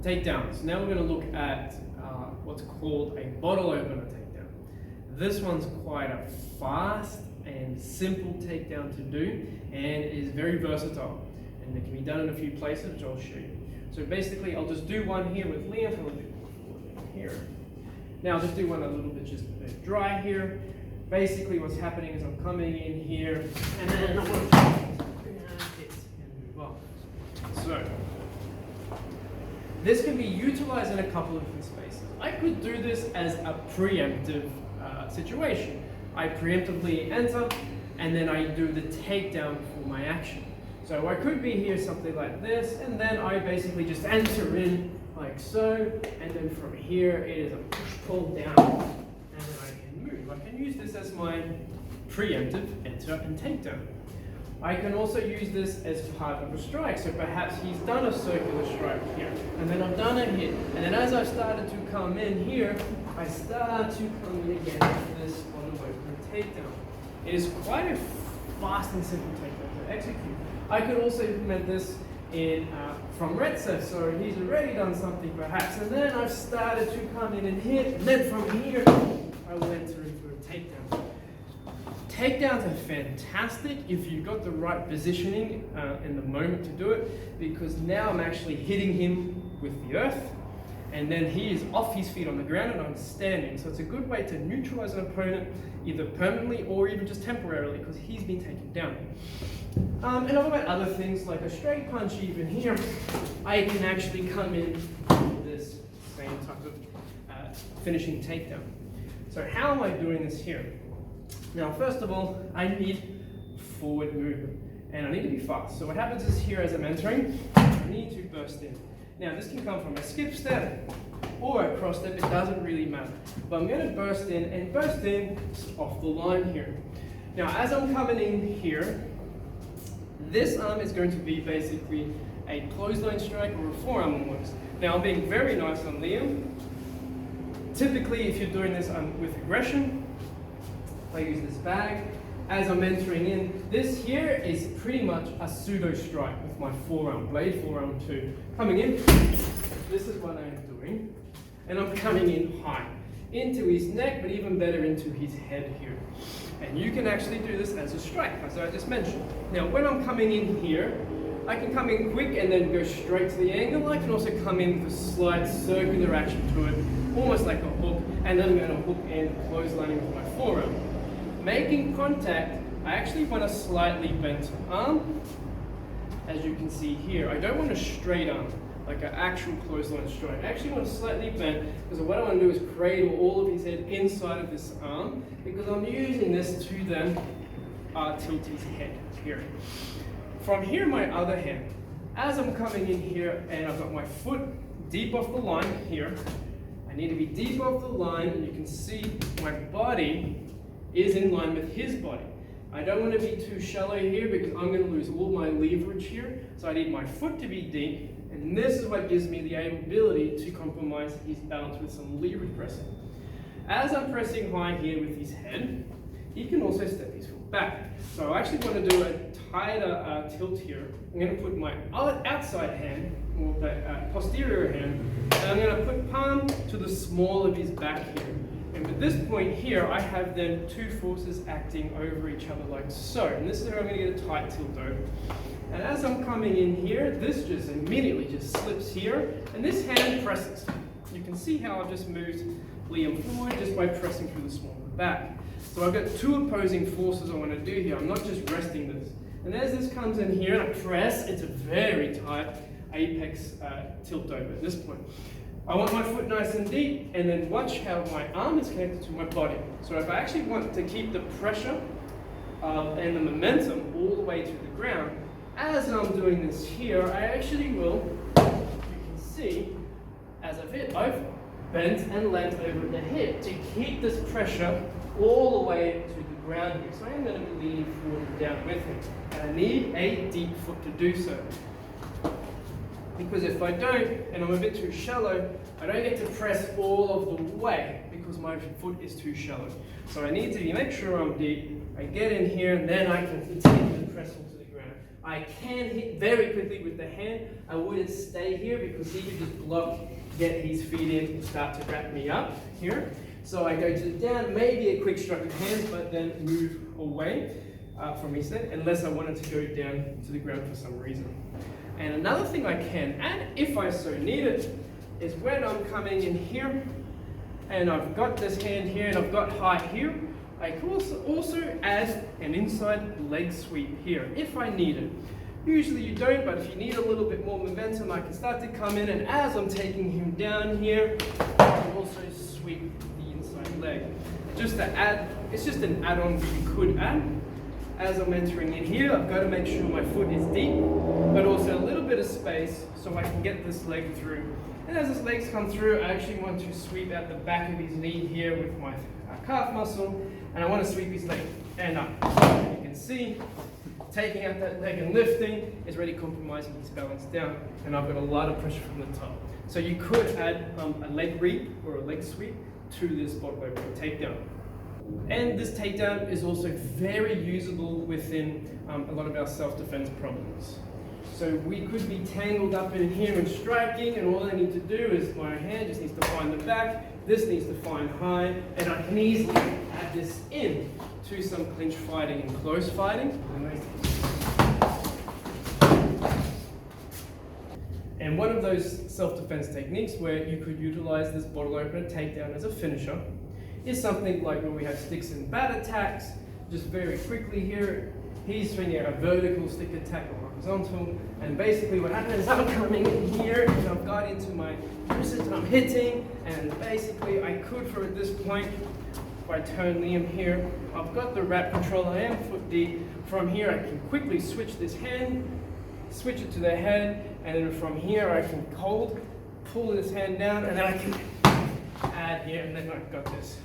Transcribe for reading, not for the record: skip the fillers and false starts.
takedowns. Now we're going to look at what's called a bottle opener takedown. This one's quite a fast and simple takedown to do, and is very versatile, and it can be done in a few places, which I'll show you. So basically I'll just do one here with Liam, a little bit here. Now I'll just do one a little bit just a bit dry here. Basically what's happening is I'm coming in here and then I'm going to hit and move on. So this can be utilized in a couple of different spaces. I could do this as a preemptive situation. I preemptively enter and then I do the takedown for my action. So I could be here something like this, and then I basically just enter in like so, and then from here it is a push-pull down, and then I can move. I can use this as my preemptive enter and takedown. I can also use this as part of a strike, so perhaps he's done a circular strike here, and then I've done a hit, and then as I've started to come in here, I start to come in again with this bottle-opener takedown. It is quite a fast and simple takedown to execute. I could also implement this in from red set, so he's already done something perhaps, and then I've started to come in and hit, and then from here I will enter into a takedown. Takedowns are fantastic if you've got the right positioning in the moment to do it, because now I'm actually hitting him with the earth, and then he is off his feet on the ground and I'm standing. So it's a good way to neutralize an opponent, either permanently or even just temporarily, because he's been taken down. And I've got other things like a straight punch even here. I can actually come in with this same type of finishing takedown. So how am I doing this here? Now, first of all, I need forward movement, and I need to be fast. So what happens is here as I'm entering, I need to burst in. Now, this can come from a skip step or a cross step, it doesn't really matter. But I'm going to burst in off the line here. Now, as I'm coming in here, this arm is going to be basically a clothesline strike or a forearm almost. Now, I'm being very nice on Liam. Typically, if you're doing this with aggression, I use this bag. As I'm entering in, this here is pretty much a pseudo strike with my forearm, blade forearm 2. Coming in, this is what I'm doing. And I'm coming in high, into his neck, but even better into his head here. And you can actually do this as a strike, as I just mentioned. Now, when I'm coming in here, I can come in quick and then go straight to the angle. I can also come in with a slight circular action to it, almost like a hook, and then I'm going to hook and clotheslining with my forearm. Making contact, I actually want a slightly bent arm, as you can see here. I don't want a straight arm, like an actual clothesline strike. I actually want a slightly bent, because what I want to do is cradle all of his head inside of this arm, because I'm using this to then tilt his head here. From here, my other hand, as I'm coming in here and I've got my foot deep off the line here, I need to be deep off the line, and you can see my body is in line with his body. I don't want to be too shallow here because I'm going to lose all my leverage here. So I need my foot to be deep, and this is what gives me the ability to compromise his balance with some leverage pressing. As I'm pressing high here with his head, he can also step his foot back. So I actually want to do a tighter tilt here. I'm going to put my outside hand, or the posterior hand, and I'm going to put palm to the small of his back here. And at this point here, I have then two forces acting over each other like so. And this is where I'm going to get a tight tilt over. And as I'm coming in here, this just immediately just slips here, and this hand presses. You can see how I've just moved Liam forward just by pressing through the small of the back. So I've got two opposing forces I want to do here. I'm not just resting this. And as this comes in here and I press, it's a very tight apex tilt over at this point. I want my foot nice and deep, and then watch how my arm is connected to my body. So if I actually want to keep the pressure and the momentum all the way to the ground, as I'm doing this here, I actually will, you can see, as I've hit, I've bent and leant over the hip to keep this pressure all the way to the ground here. So I'm going to be leaning forward and down with him. And I need a deep foot to do so. Because if I don't, and I'm a bit too shallow, I don't get to press all of the way because my foot is too shallow. So I need to make sure I'm deep. I get in here, and then I can continue to press onto the ground. I can hit very quickly with the hand. I wouldn't stay here because he could just block, get his feet in, and start to wrap me up here. So I go to the down, maybe a quick stroke of hands, but then move away from his head, unless I wanted to go down to the ground for some reason. And another thing I can add, if I so need it, is when I'm coming in here, and I've got this hand here, and I've got height here, I can also add an inside leg sweep here, if I need it. Usually you don't, but if you need a little bit more momentum, I can start to come in, and as I'm taking him down here, I can also sweep the inside leg. Just to add, it's just an add-on that you could add. As I'm entering in here, I've got to make sure my foot is deep, but also a little bit of space so I can get this leg through. And as this leg's come through, I actually want to sweep out the back of his knee here with my calf muscle, and I want to sweep his leg and up. You can see, taking out that leg and lifting is really compromising his balance down, and I've got a lot of pressure from the top. So you could add a leg reap or a leg sweep to this bottle-opener takedown. And this takedown is also very usable within a lot of our self-defense problems. So we could be tangled up in here and striking, and all I need to do is my hand just needs to find the back, this needs to find high, and I can easily add this in to some clinch fighting and close fighting. And one of those self-defense techniques where you could utilize this bottle-opener takedown as a finisher is something like where we have sticks and bat attacks. Just very quickly here, he's swinging a vertical stick attack or horizontal, and basically what happens is I'm coming in here and I've got into my wrist and I'm hitting, and basically I could, for at this point, if I turn Liam here, I've got the wrap control, I am foot deep. From here I can quickly switch this hand, switch it to the head, and then from here I can pull this hand down, and then I can add here, and then I've got this.